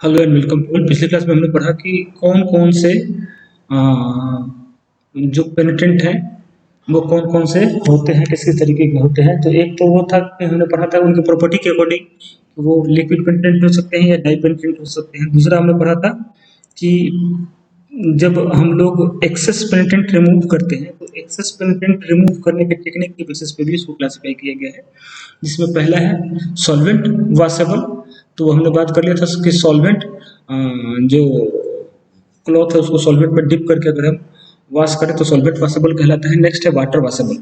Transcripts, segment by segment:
Hello and welcome to. पिछले class में हमने पढ़ा कि कौन कौन से जो पेनिट्रेंट हैं वो कौन कौन से होते हैं, किस किस तरीके के होते हैं। तो एक तो वो था कि हमने पढ़ा था उनकी प्रॉपर्टी के अकॉर्डिंग वो लिक्विड पेनिट्रेंट हो सकते हैं या डाई पेनिट्रेंट हो सकते हैं। दूसरा हमने पढ़ा था कि जब हम लोग एक्सेस पेनिट्रेंट रिमूव करते हैं तो एक्सेस पेनिट्रेंट रिमूव करने के टेक्निक के बेसिस पे भी इसको क्लासिफाई किया गया है, जिसमें पहला है सॉल्वेंट वॉशेबल। तो हमने बात कर लिया था कि सॉल्वेंट जो क्लॉथ है उसको सॉल्वेंट में डिप करके अगर हम वॉश करें तो सॉल्वेंट वॉशेबल कहलाता है। नेक्स्ट है वाटर वॉशेबल।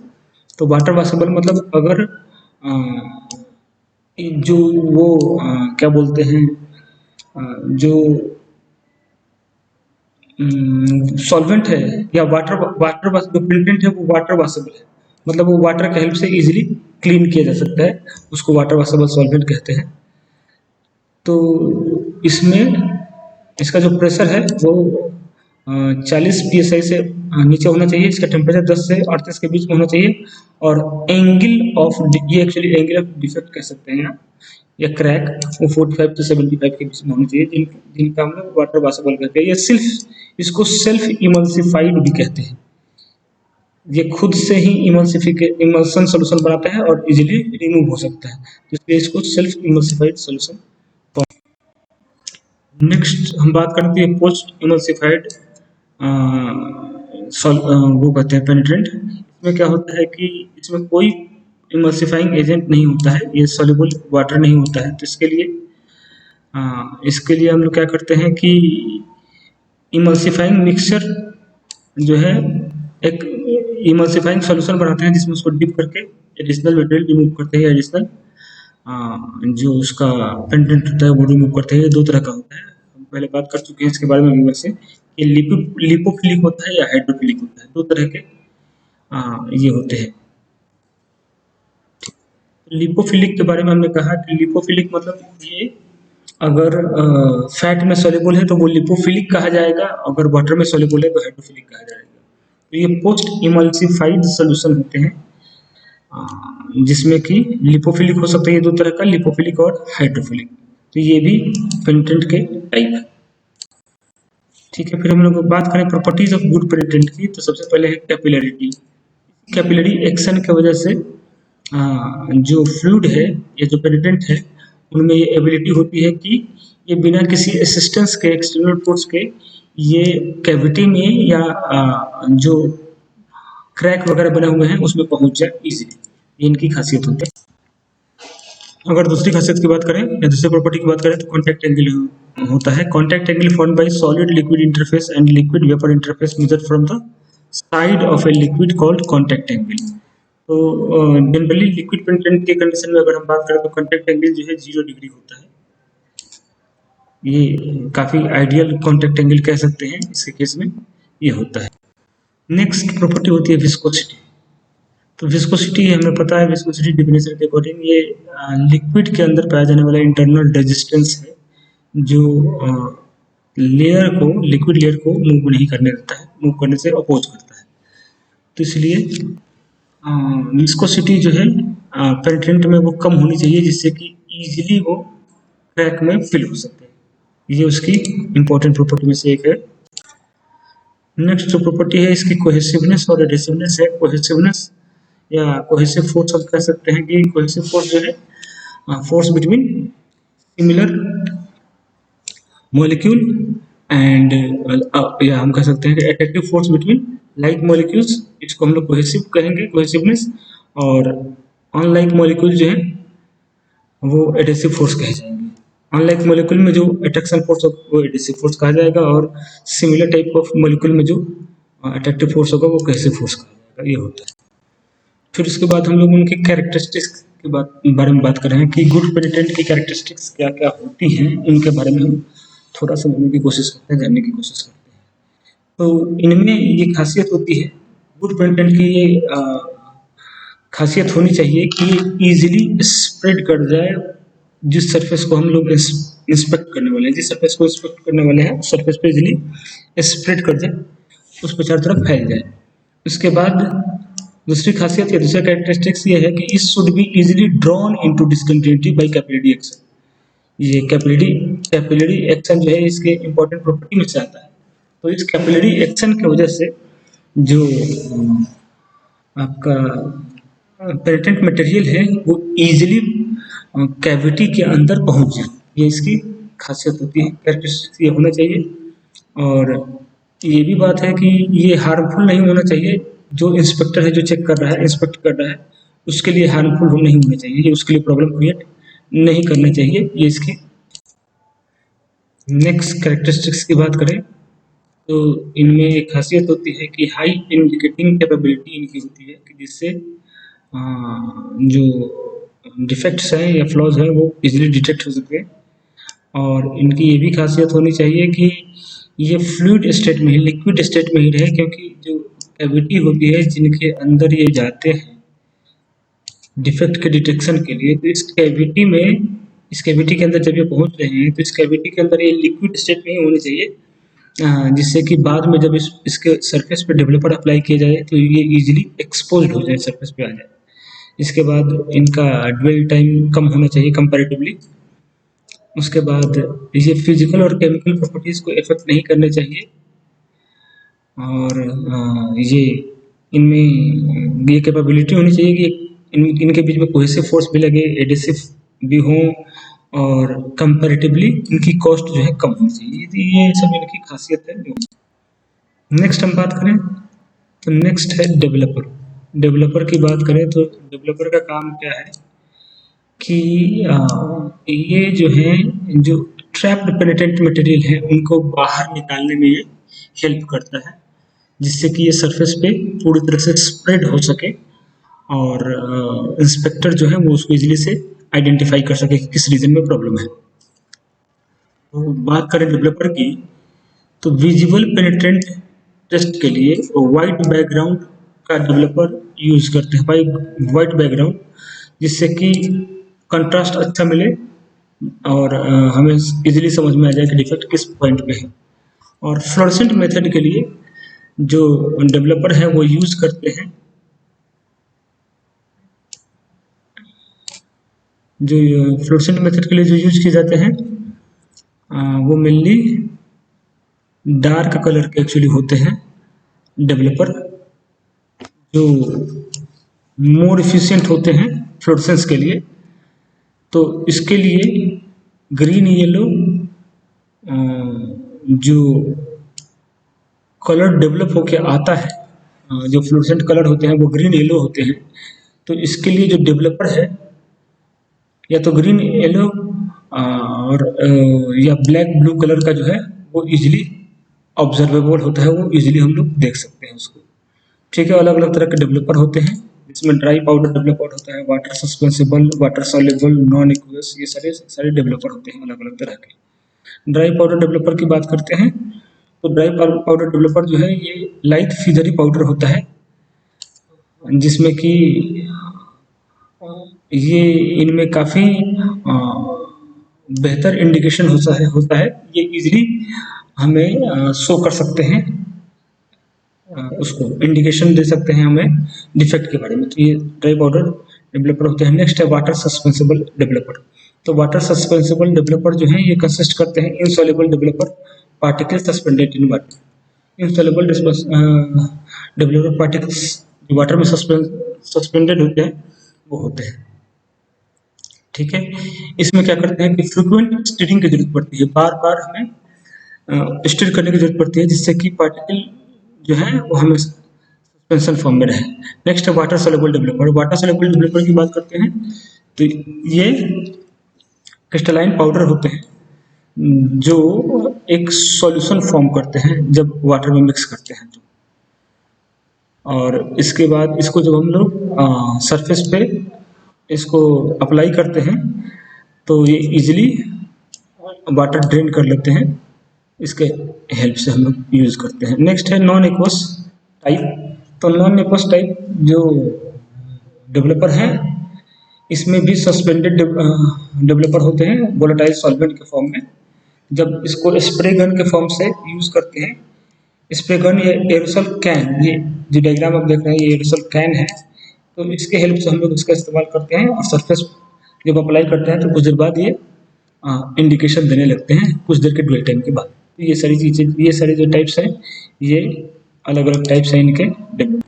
तो वाटर वॉशेबल मतलब अगर जो वो क्या बोलते हैं जो सॉल्वेंट है या वाटर वाटर जो पेंटेंट है वो वाटर वॉशेबल है, मतलब वो वाटर के हेल्प से इजीली क्लीन किया जा सकता है, उसको वाटर वॉशेबल सॉल्वेंट कहते हैं। तो इसमें इसका जो प्रेशर है वो 40 psi से नीचे होना चाहिए। इसका टेम्परेचर 10 से 38 के बीच में होना चाहिए। और एंगल ऑफ ये एक्चुअली एंगल ऑफ डिफेक्ट कह सकते हैं आप, या क्रैक वो 45 से 75 के बीच में होनी चाहिए, जिनका हम लोग वाटर वॉशेबल कहते हैं। ये सिर्फ इसको सेल्फ इमल्सिफाइड भी कहते हैं, ये खुद से ही इमल्सन सोल्यूशन बनाता है और इजीली रिमूव हो सकता है, तो इसलिए इसको सेल्फ इमल्सिफाइड सोल्यूशन। नेक्स्ट हम बात करते हैं पोस्ट इमल्सिफाइड वो कहते हैं पेनिट्रेंट। इसमें क्या होता है कि इसमें कोई इमल्सिफाइंग एजेंट नहीं होता है, ये सॉल्युबल वाटर नहीं होता है। तो इसके लिए हम लोग क्या करते हैं कि इमल्सिफाइंग मिक्सचर जो है एक इमल्सिफाइंग सॉल्यूशन बनाते हैं, जिसमें उसको डिप करके एडिशनल मटेरियल रिमूव करते हैं, एडिशनल जो उसका पेनिट्रेंट होता है वो रिमूव करते हैं। ये दो तरह का होता है, हम पहले बात कर चुके हैं इसके बारे में वैसे कि लिपोफिलिक होता है या हाइड्रोफिलिक होता है, दो तरह के ये होते हैं। लिपोफिलिक के बारे में हमने कहा कि लिपोफिलिक मतलब ये अगर फैट में सोल्यूबल है तो वो लिपोफिलिक कहा जाएगा, अगर वाटर में सोल्यूबल है तो हाइड्रोफिलिक कहा जाएगा। तो ये पोस्ट इमल्सिफाइड सोल्यूशन होते हैं, जिसमें कि लिपोफिलिक हो सकता है, ये दो तरह का, लिपोफिलिक और हाइड्रोफिलिक। तो ये भी पेनिट्रेंट के टाइप है। ठीक है, फिर हम लोग बात करें प्रॉपर्टीज ऑफ गुड पेनिट्रेंट की, तो सबसे पहले है कैपिलरिटी। कैपिलरी एक्शन की वजह से जो फ्लूइड है या जो पेनिट्रेंट है उनमें ये एबिलिटी होती है कि ये बिना किसी असिस्टेंस के, एक्सटर्नल फोर्स के, ये कैविटी में या जो क्रैक वगैरह बने हुए हैं उसमें पहुंच जाए इजीली, ये इनकी खासियत होती है। अगर दूसरी खासियत की बात करें या दूसरी प्रॉपर्टी की बात करें तो कॉन्टैक्ट एंगल होता है। Contact angle form by solid liquid interface and liquid vapour interface measured from the side of a liquid called contact angle. तो जनरली लिक्विड पेनिट्रेंट के कंडीशन में अगर हम बात करें तो कॉन्टैक्ट एंगल जो है 0 डिग्री होता है। ये काफी आइडियल कॉन्टैक्ट एंगल कह सकते हैं, इसके केस में ये होता है। नेक्स्ट प्रॉपर्टी होती है विस्कोसिटी। तो विस्कोसिटी हमें पता है, विस्कोसिटी डिफिनेशन के अकॉर्डिंग ये लिक्विड के अंदर पाया जाने वाला इंटरनल रेजिस्टेंस है, जो लेयर को, लिक्विड लेयर को मूव नहीं करने देता है, मूव करने से अपोज करता है। तो इसलिए विस्कोसिटी जो है पेनिट्रेंट में वो कम होनी चाहिए, जिससे कि इजीली वो क्रैक में फिल हो सकते हैं। ये उसकी इंपॉर्टेंट प्रॉपर्टी में से एक है। नेक्स्ट जो प्रॉपर्टी है इसकी कोहेसिवनेस और एडहेसिवनेस है। कोहेसिवनेस या कोहेसिव फोर्स हम कह सकते हैं कि कोहेसिव फोर्स जो है force between similar molecule and या हम कह सकते हैं कि attractive force between like molecules, इसको हम लोग कोहेसिव कहेंगे, कोहेसिवनेस। और अनलाइक मॉलिक्यूल जो है वो एडहेसिव फोर्स कहे जाएंगे। अनलाइक मॉलिक्यूल में जो अट्रैक्शन फोर्स होगा वो एडहेसिव फोर्स कहा जाएगा, और सिमिलर टाइप ऑफ मॉलिक्यूल में जो अट्रैक्टिव फोर्स होगा वो कोहेसिव फोर्स कहा जाएगा। ये होता है। फिर उसके बाद हम लोग उनके कैरेक्टरिस्टिक्स के बारे में बात कर रहे हैं कि गुड पेनिट्रेंट की कैरेक्टरिस्टिक्स क्या क्या होती हैं, उनके बारे में हम थोड़ा समझने की कोशिश करते हैं, जानने की कोशिश करते हैं। तो इनमें ये खासियत होती है, गुड पेनिट्रेंट की ये खासियत होनी चाहिए कि ये ईजिली स्प्रेड कर जाए। जिस सरफेस को हम लोग इंस्पेक्ट करने वाले हैं, जिस सरफेस को इंस्पेक्ट करने वाले हैं उस सरफेस पे इजिली स्प्रेड कर जाए, उस पर चारों तरफ फैल जाए। उसके बाद दूसरी खासियत या दूसरा कैरेक्टरिस्टिक्स ये है कि it should be easily drawn into discontinuity by capillary action. ये कैपिलरी कैपिलरी एक्शन जो है इसके इम्पोर्टेंट प्रॉपर्टी में से आता है। तो इस कैपिलरी एक्शन की वजह से जो आपका पेटेंट मटेरियल है वो इजीली कैविटी के अंदर पहुंच जाए, ये इसकी खासियत होती है, कैरेक्टरिस्टिक्स ये होना चाहिए। और ये भी बात है कि ये हार्मफुल नहीं होना चाहिए, जो इंस्पेक्टर है जो चेक कर रहा है, इंस्पेक्ट कर रहा है, उसके लिए हार्मफुल नहीं होना चाहिए, ये उसके लिए प्रॉब्लम क्रिएट नहीं करना चाहिए। ये इसकी नेक्स्ट कैरेक्टरिस्टिक्स की बात करें तो इनमें एक खासियत होती है कि हाई इंडिकेटिंग कैपेबिलिटी इनकी होती है कि जिससे जो डिफेक्ट्स हैं या फ्लॉज हैं वो इजीली डिटेक्ट हो सके। और इनकी ये भी खासियत होनी चाहिए कि ये फ्लूइड स्टेट में ही, लिक्विड स्टेट में ही रहे, क्योंकि जो कैविटी होती है जिनके अंदर ये जाते हैं डिफेक्ट के डिटेक्शन के लिए, तो इस कैविटी के अंदर जब ये पहुंच रहे हैं तो इस कैविटी के अंदर ये लिक्विड स्टेट में ही होनी चाहिए, जिससे कि बाद में जब इसके सरफेस पे डेवलपर अप्लाई किया जाए तो ये इजीली एक्सपोज्ड हो जाए, सरफेस पे आ जाए। इसके बाद इनका ड्वेल टाइम कम होना चाहिए कंपैरेटिवली। उसके बाद ये फिजिकल और केमिकल प्रॉपर्टीज को इफेक्ट नहीं करने चाहिए। और ये इनमें ये कैपेबिलिटी होनी चाहिए कि इनके बीच में कोहेसिव फोर्स भी लगे, एडेसिव भी हों, और कंपैरेटिवली इनकी कॉस्ट जो है कम होनी चाहिए। ये सब इनकी खासियत है। नेक्स्ट हम बात करें तो नेक्स्ट है डेवलपर। डेवलपर की बात करें तो डेवलपर का काम क्या है कि ये जो है जो ट्रैप्ड पेनिट्रेंट मटेरियल है उनको बाहर निकालने में ये हेल्प करता है, जिससे कि ये सरफेस पे पूरी तरह से स्प्रेड हो सके और इंस्पेक्टर जो है वो उसको इजीली से आइडेंटिफाई कर सके कि किस रीजन में प्रॉब्लम है। तो बात करें डेवलपर की तो विजिबल पेनिट्रेंट टेस्ट के लिए वाइट बैकग्राउंड का डेवलपर यूज करते हैं, वाइट बैकग्राउंड, जिससे कि कंट्रास्ट अच्छा मिले और हमें इजीली समझ में आ जाए कि डिफेक्ट किस पॉइंट पे है। और फ्लोरेसेंट मेथड के लिए जो डेवलपर है वो यूज करते हैं, जो फ्लोरेसेंट मेथड के लिए जो यूज किए जाते हैं वो मेनली डार्क कलर के एक्चुअली होते हैं डेवलपर, जो मोर एफिशिएंट होते हैं फ्लोरेसेंस के लिए। तो इसके लिए ग्रीन येलो जो कलर डेवलप होके आता है, जो फ्लोरेसेंट कलर होते हैं वो ग्रीन येलो होते हैं। तो इसके लिए जो डेवलपर है या तो ग्रीन येलो और या ब्लैक ब्लू कलर का जो है वो इजीली ऑब्जर्वेबल होता है, वो इजीली हम लोग देख सकते हैं उसको। ठीक है, अलग अलग तरह के डेवलपर होते हैं, इसमें ड्राई पाउडर डेवलपर होता है, water suspensible, water soluble, non aqueous, ये सारे डेवलपर होते हैं अलग अलग तरह के। ड्राई पाउडर डेवलपर की बात करते हैं तो ड्राई पाउडर डेवलपर जो है ये लाइट फिजरी पाउडर होता है, जिसमें कि ये इनमें काफ़ी बेहतर इंडिकेशन होता है, ये इजीली हमें शो कर सकते हैं, उसको इंडिकेशन दे सकते हैं हमें डिफेक्ट के बारे में। तो ये ड्राई पाउडर डेवलपर होते हैं। नेक्स्ट है वाटर सस्पेंसिबल डेवलपर। तो वाटर सस्पेंसिबल डेवलपर जो है ये कंसिस्ट करते हैं insoluble developer particle suspended in water. Insoluble developer particles जो वाटर में सस्पेंडेड होते हैं वो होते हैं। ठीक है, इसमें क्या करते हैं कि फ्रीक्वेंट स्टीरिंग की जरूरत पड़ती है, बार बार हमें स्टीर करने की जरूरत पड़ती है, जिससे कि पार्टिकल जो है वो हमें सस्पेंशन फॉर्म में रहे। नेक्स्ट है water soluble developer. Water soluble developer की बात करते हैं तो ये क्रिस्टलाइन पाउडर होते हैं जो एक सॉल्यूशन फॉर्म करते हैं जब वाटर में मिक्स करते हैं तो। और इसके बाद इसको जब हम लोग सरफेस पे इसको अप्लाई करते हैं तो ये इजीली वाटर ड्रेन कर लेते हैं, इसके हेल्प से हम लोग यूज करते हैं। नेक्स्ट है नॉन एक्वस टाइप। तो नॉन एक्वस टाइप जो डेवलपर है इसमें भी सस्पेंडेड डेवलपर होते हैं वोलेटाइल सॉल्वेंट के फॉर्म में। जब इसको स्प्रे गन के फॉर्म से यूज करते हैं, स्प्रे गन ये एरोसोल कैन, ये जो डायग्राम आप देख रहे हैं ये एरोसोल कैन है, तो इसके हेल्प से हम लोग इसका इस्तेमाल करते हैं और सरफेस जब अप्लाई करते हैं तो कुछ देर बाद ये इंडिकेशन देने लगते हैं कुछ देर के ड्वेल टाइम के बाद। तो ये सारी चीज़ें, ये सारे जो टाइप्स हैं, ये अलग अलग टाइप्स हैं इनके डेवलपर।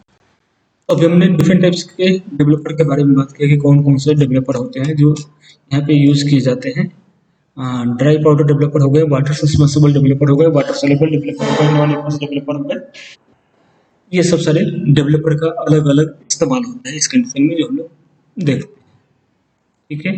अभी हमने डिफरेंट टाइप्स के डेवलपर के बारे में बात की कि कौन कौन से डेवलपर होते हैं जो यहाँ पे यूज़ किए जाते हैं। ड्राई पाउडर डेवलपर हो गए, वाटर सब्मर्सिबल डेवलपर हो गए, वाटर सॉल्युबल डेवलपर हो गए, नॉन एक्वस डेवलपर हो गए। ये सब सारे डेवलपर का अलग अलग इस्तेमाल होता है इस कंडीशन में जो हम लोग देखते हैं। ठीक है।